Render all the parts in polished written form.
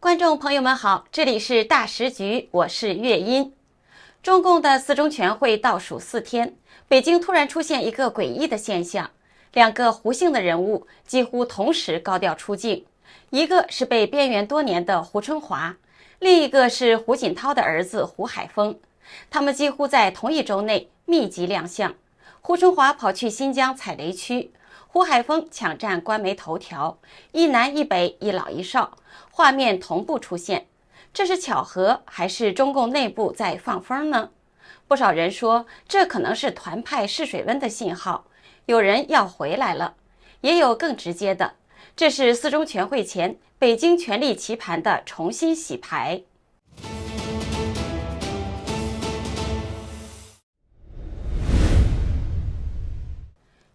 观众朋友们好，这里是大时局，我是月音。中共的四中全会倒数4天，北京突然出现一个诡异的现象，两个胡姓的人物几乎同时高调出镜，一个是被边缘多年的胡春华，另一个是胡锦涛的儿子胡海峰，他们几乎在同一周内密集亮相。胡春华跑去新疆踩雷区，胡海峰抢占官媒头条，一南一北，一老一少，画面同步出现。这是巧合还是中共内部在放风呢？不少人说这可能是团派试水温的信号，有人要回来了。也有更直接的，这是四中全会前北京权力棋盘的重新洗牌。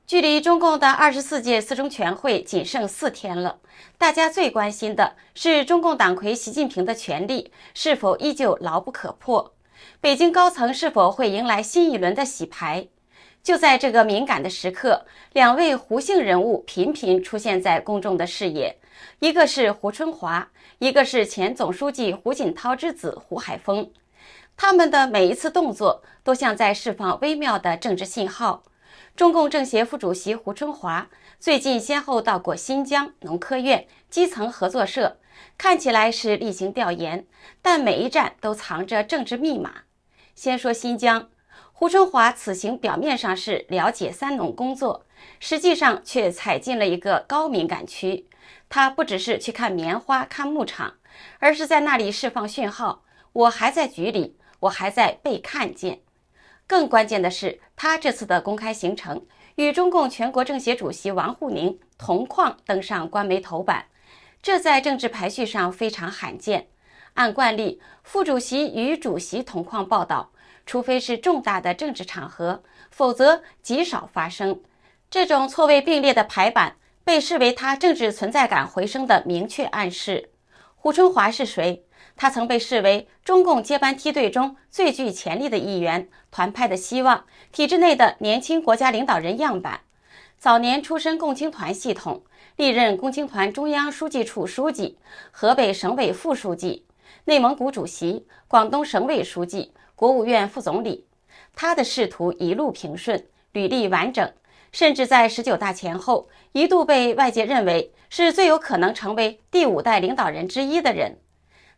距离中共的24届四中全会仅剩4天了，大家最关心的是中共党魁习近平的权力是否依旧牢不可破，北京高层是否会迎来新一轮的洗牌。就在这个敏感的时刻，两位胡姓人物频频出现在公众的视野，一个是胡春华，一个是前总书记胡锦涛之子胡海峰。他们的每一次动作都像在释放微妙的政治信号。中共政协副主席胡春华最近先后到过新疆、农科院、基层合作社，看起来是例行调研，但每一站都藏着政治密码。先说新疆，胡春华此行表面上是了解三农工作，实际上却踩进了一个高敏感区。他不只是去看棉花、看牧场，而是在那里释放讯号，我还在局里，我还在被看见。更关键的是，他这次的公开行程与中共全国政协主席王沪宁同框登上官媒头版，这在政治排序上非常罕见。按惯例，副主席与主席同框报道，除非是重大的政治场合，否则极少发生。这种错位并列的排版被视为他政治存在感回升的明确暗示。胡春华是谁？他曾被视为中共接班梯队中最具潜力的一员，团派的希望，体制内的年轻国家领导人样板。早年出身共青团系统，历任共青团中央书记处书记、河北省委副书记、内蒙古主席、广东省委书记、国务院副总理。他的仕途一路平顺，履历完整，甚至在19大前后一度被外界认为是最有可能成为第5代领导人之一的人。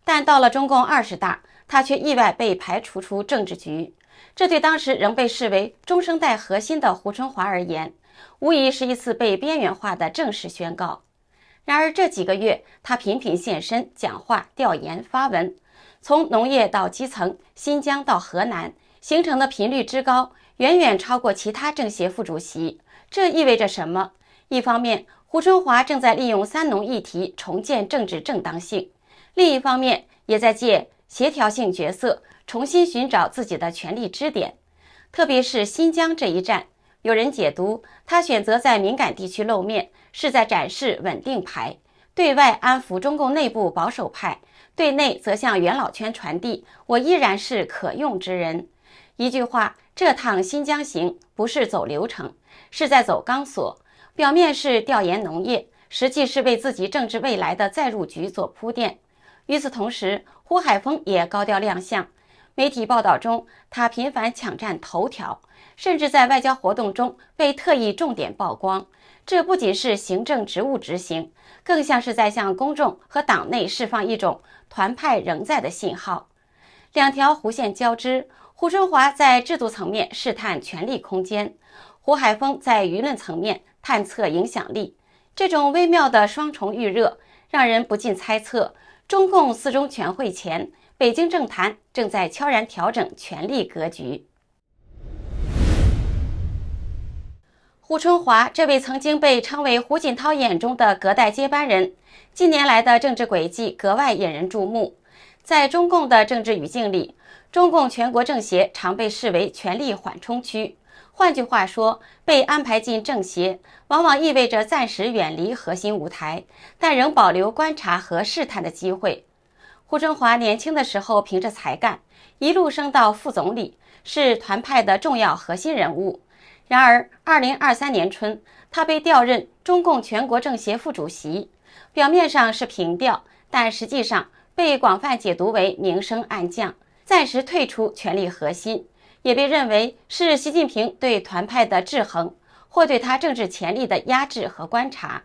但到了中共20大，他却意外被排除出政治局。这对当时仍被视为中生代核心的胡春华而言，无疑是一次被边缘化的正式宣告。然而这几个月，他频频现身讲话、调研、发文，从农业到基层，新疆到河南，行程的频率之高，远远超过其他政协副主席。这意味着什么？一方面，胡春华正在利用三农议题重建政治正当性，另一方面，也在借协调性角色重新寻找自己的权力支点。特别是新疆这一战，有人解读他选择在敏感地区露面，是在展示稳定牌，对外安抚中共内部保守派，对内则向元老圈传递我依然是可用之人。一句话，这趟新疆行不是走流程，是在走钢索，表面是调研农业，实际是为自己政治未来的再入局做铺垫。与此同时，胡海峰也高调亮相，媒体报道中他频繁抢占头条，甚至在外交活动中被特意重点曝光。这不仅是行政职务执行，更像是在向公众和党内释放一种团派仍在的信号。两条弧线交织，胡春华在制度层面试探权力空间，胡海峰在舆论层面探测影响力。这种微妙的双重预热，让人不禁猜测，中共四中全会前，北京政坛正在悄然调整权力格局。胡春华这位曾经被称为胡锦涛眼中的隔代接班人，近年来的政治轨迹格外引人注目。在中共的政治语境里，中共全国政协常被视为权力缓冲区。换句话说，被安排进政协，往往意味着暂时远离核心舞台，但仍保留观察和试探的机会。胡春华年轻的时候凭着才干，一路升到副总理，是团派的重要核心人物。然而2023年春，他被调任中共全国政协副主席，表面上是平调，但实际上被广泛解读为明升暗降，暂时退出权力核心，也被认为是习近平对团派的制衡，或对他政治潜力的压制和观察。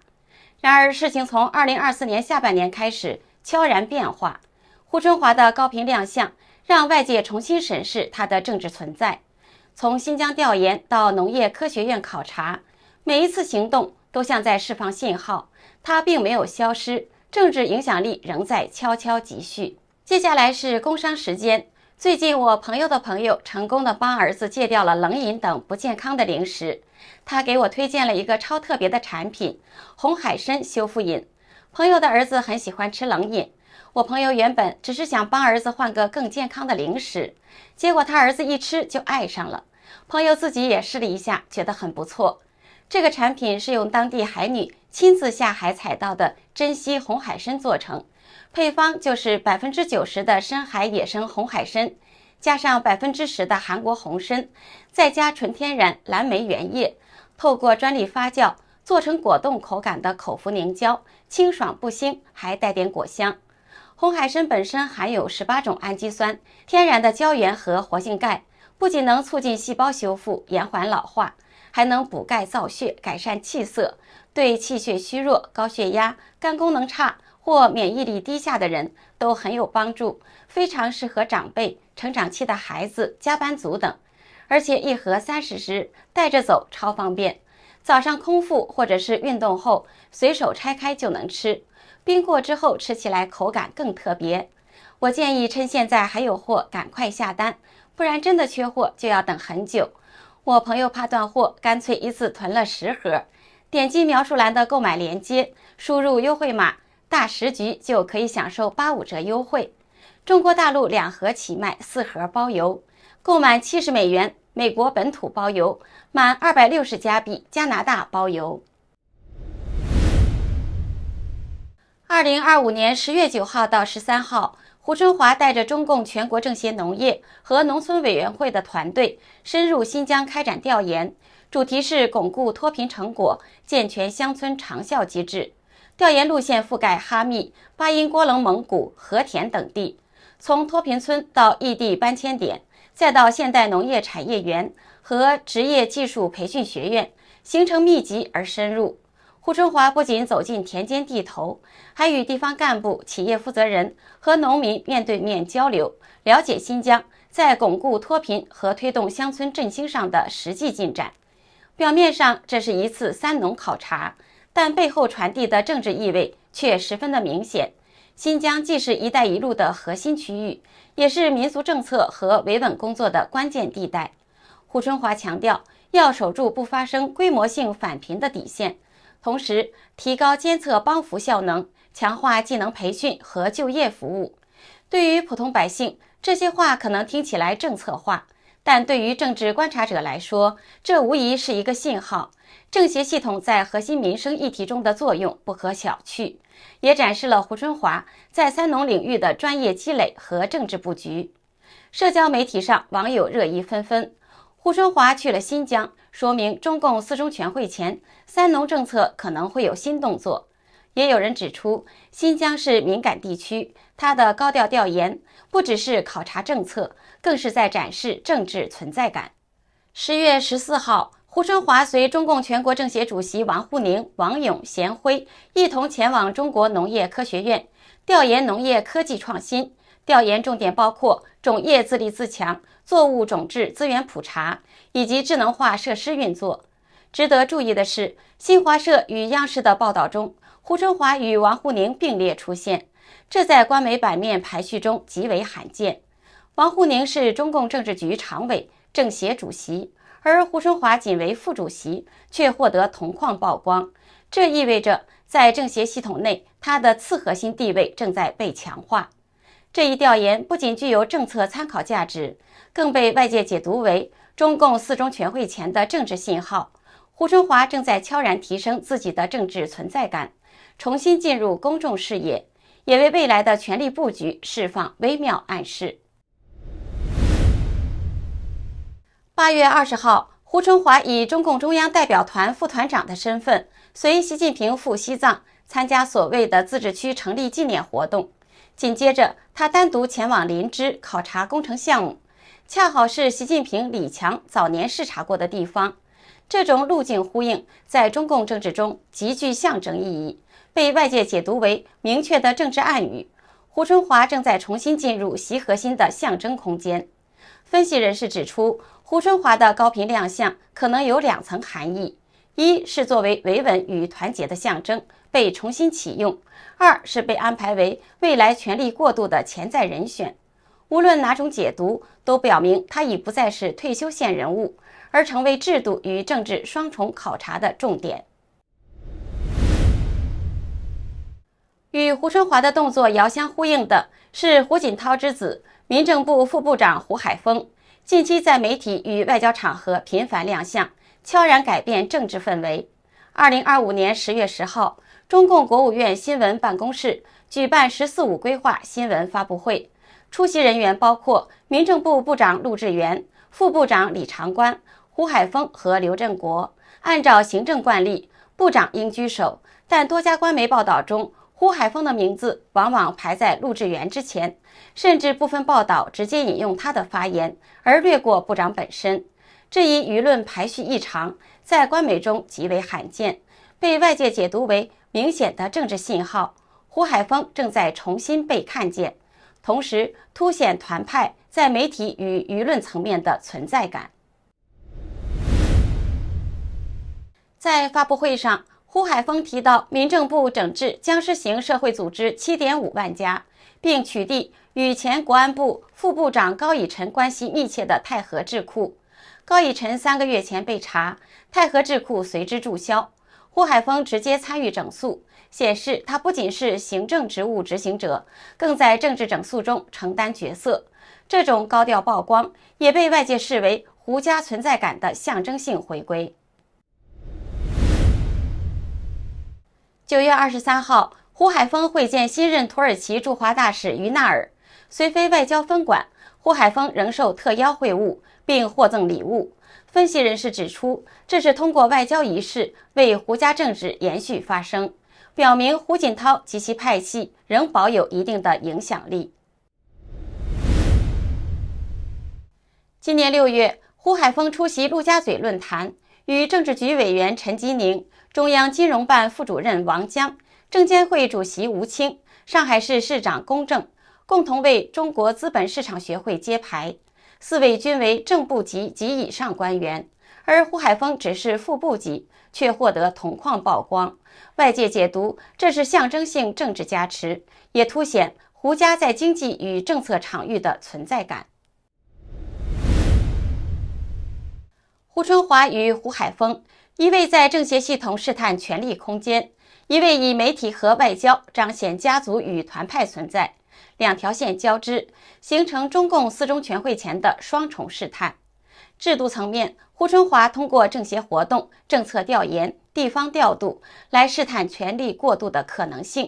然而，事情从2024年下半年开始悄然变化，胡春华的高频亮相让外界重新审视他的政治存在。从新疆调研到农业科学院考察，每一次行动都像在释放信号，他并没有消失，政治影响力仍在悄悄积蓄。接下来是工商时间。最近我朋友的朋友成功的帮儿子戒掉了冷饮等不健康的零食，他给我推荐了一个超特别的产品——红海参修复饮。朋友的儿子很喜欢吃冷饮，我朋友原本只是想帮儿子换个更健康的零食，结果他儿子一吃就爱上了。朋友自己也试了一下，觉得很不错。这个产品是用当地海女亲自下海采到的珍稀红海参做成，配方就是90%的深海野生红海参，加上10%的韩国红参，再加纯天然蓝莓原液，透过专利发酵做成果冻口感的口服凝胶，清爽不腥，还带点果香。红海参本身含有18种氨基酸、天然的胶原和活性钙，不仅能促进细胞修复、延缓老化，还能补钙造血、改善气色，对气血虚弱、高血压、肝功能差或免疫力低下的人都很有帮助，非常适合长辈、成长期的孩子、加班族等。而且一盒30支，带着走超方便，早上空腹或者是运动后随手拆开就能吃，冰过之后吃起来口感更特别。我建议趁现在还有货赶快下单，不然真的缺货就要等很久。我朋友怕断货，干脆一次囤了10盒。点击描述栏的购买链接，输入优惠码大10局就可以享受85折优惠。中国大陆2盒起卖，4盒包邮，购满$70，美国本土包邮，满260加币，加拿大包邮。2025年10月9号到13号，胡春华带着中共全国政协农业和农村委员会的团队深入新疆开展调研，主题是巩固脱贫成果，健全乡村长效机制。调研路线覆盖哈密、巴音郭楞蒙古、和田等地，从脱贫村到异地搬迁点，再到现代农业产业园和职业技术培训学院，行程密集而深入。胡春华不仅走进田间地头，还与地方干部、企业负责人和农民面对面交流，了解新疆在巩固脱贫和推动乡村振兴上的实际进展。表面上这是一次三农考察，但背后传递的政治意味却十分的明显。新疆既是一带一路的核心区域，也是民族政策和维稳工作的关键地带。胡春华强调，要守住不发生规模性返贫的底线，同时提高监测帮扶效能，强化技能培训和就业服务。对于普通百姓，这些话可能听起来政策化，但对于政治观察者来说，这无疑是一个信号。政协系统在核心民生议题中的作用不可小觑，也展示了胡春华在三农领域的专业积累和政治布局。社交媒体上网友热议纷纷，胡春华去了新疆，说明中共4中全会前三农政策可能会有新动作。也有人指出，新疆是敏感地区，他的高调调研不只是考察政策，更是在展示政治存在感。10月14号，胡春华随中共全国政协主席王沪宁、王勇、贤辉一同前往中国农业科学院调研农业科技创新。调研重点包括种业自立自强、作物种质资源普查以及智能化设施运作。值得注意的是，新华社与央视的报道中，胡春华与王沪宁并列出现，这在官媒版面排序中极为罕见。王沪宁是中共政治局常委、政协主席，而胡春华仅为副主席，却获得同框曝光。这意味着在政协系统内，他的次核心地位正在被强化。这一调研不仅具有政策参考价值，更被外界解读为中共4中全会前的政治信号。胡春华正在悄然提升自己的政治存在感，重新进入公众视野，也为未来的权力布局释放微妙暗示。8月20号，胡春华以中共中央代表团副团长的身份，随习近平赴西藏参加所谓的自治区成立纪念活动。紧接着，他单独前往林芝考察工程项目，恰好是习近平、李强早年视察过的地方。这种路径呼应在中共政治中极具象征意义，被外界解读为明确的政治暗语。胡春华正在重新进入习核心的象征空间。分析人士指出，胡春华的高频亮相可能有2层含义：一是作为维稳与团结的象征被重新启用；二是被安排为未来权力过渡的潜在人选。无论哪种解读，都表明他已不再是退休线人物，而成为制度与政治双重考察的重点。与胡春华的动作遥相呼应的是胡锦涛之子、民政部副部长胡海峰，近期在媒体与外交场合频繁亮相，悄然改变政治氛围。2025年10月10号，中共国务院新闻办公室举办“十四五”规划新闻发布会，出席人员包括民政部部长陆志源、副部长李长官、胡海峰和刘振国。按照行政惯例，部长应居首，但多家官媒报道中，胡海峰的名字往往排在陆志源之前，甚至部分报道直接引用他的发言，而略过部长本身。这一舆论排序异常，在官媒中极为罕见，被外界解读为明显的政治信号。胡海峰正在重新被看见，同时凸显团派在媒体与舆论层面的存在感。在发布会上，胡海峰提到，民政部整治僵尸型社会组织 7.5 万家，并取缔与前国安部副部长高以晨关系密切的太和智库。高以晨3个月前被查，太和智库随之注销。胡海峰直接参与整肃，显示他不仅是行政职务执行者，更在政治整肃中承担角色。这种高调曝光也被外界视为胡家存在感的象征性回归。9月23号，胡海峰会见新任土耳其驻华大使于纳尔，虽非外交分管，胡海峰仍受特邀会晤，并获赠礼物。分析人士指出，这是通过外交仪式为胡家政治延续发声，表明胡锦涛及其派系仍保有一定的影响力。今年6月，胡海峰出席陆家嘴论坛，与政治局委员陈吉宁、中央金融办副主任王江、证监会主席吴清、上海市市长龚正共同为中国资本市场学会揭牌，4位均为正部级及以上官员，而胡海峰只是副部级，却获得铜矿曝光。外界解读这是象征性政治加持，也凸显胡家在经济与政策场域的存在感。胡春华与胡海峰，一位在政协系统试探权力空间，一位以媒体和外交彰显家族与团派存在，两条线交织，形成中共四中全会前的双重试探。制度层面，胡春华通过政协活动、政策调研、地方调度来试探权力过渡的可能性；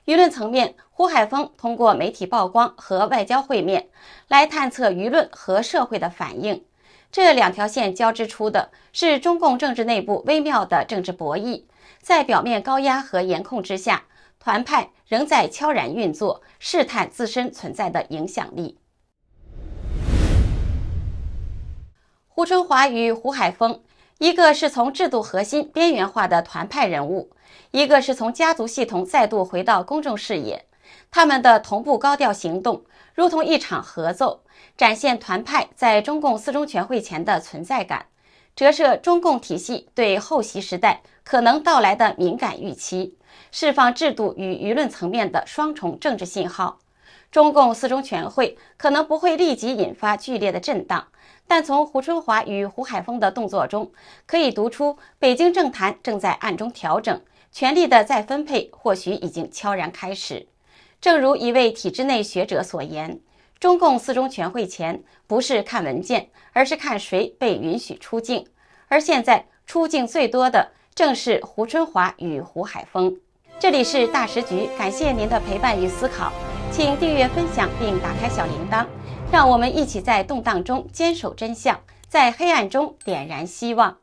舆论层面，胡海峰通过媒体曝光和外交会面来探测舆论和社会的反应。这两条线交织出的是中共政治内部微妙的政治博弈，在表面高压和严控之下，团派仍在悄然运作，试探自身存在的影响力。胡春华与胡海峰，一个是从制度核心边缘化的团派人物，一个是从家族系统再度回到公众视野。他们的同步高调行动，如同一场合奏，展现团派在中共四中全会前的存在感，折射中共体系对后习时代可能到来的敏感预期，释放制度与舆论层面的双重政治信号。中共四中全会可能不会立即引发剧烈的震荡，但从胡春华与胡海峰的动作中，可以读出北京政坛正在暗中调整，权力的再分配或许已经悄然开始。正如一位体制内学者所言，中共四中全会前不是看文件，而是看谁被允许出境，而现在出境最多的正是胡春华与胡海峰。这里是大时局，感谢您的陪伴与思考，请订阅分享并打开小铃铛，让我们一起在动荡中坚守真相，在黑暗中点燃希望。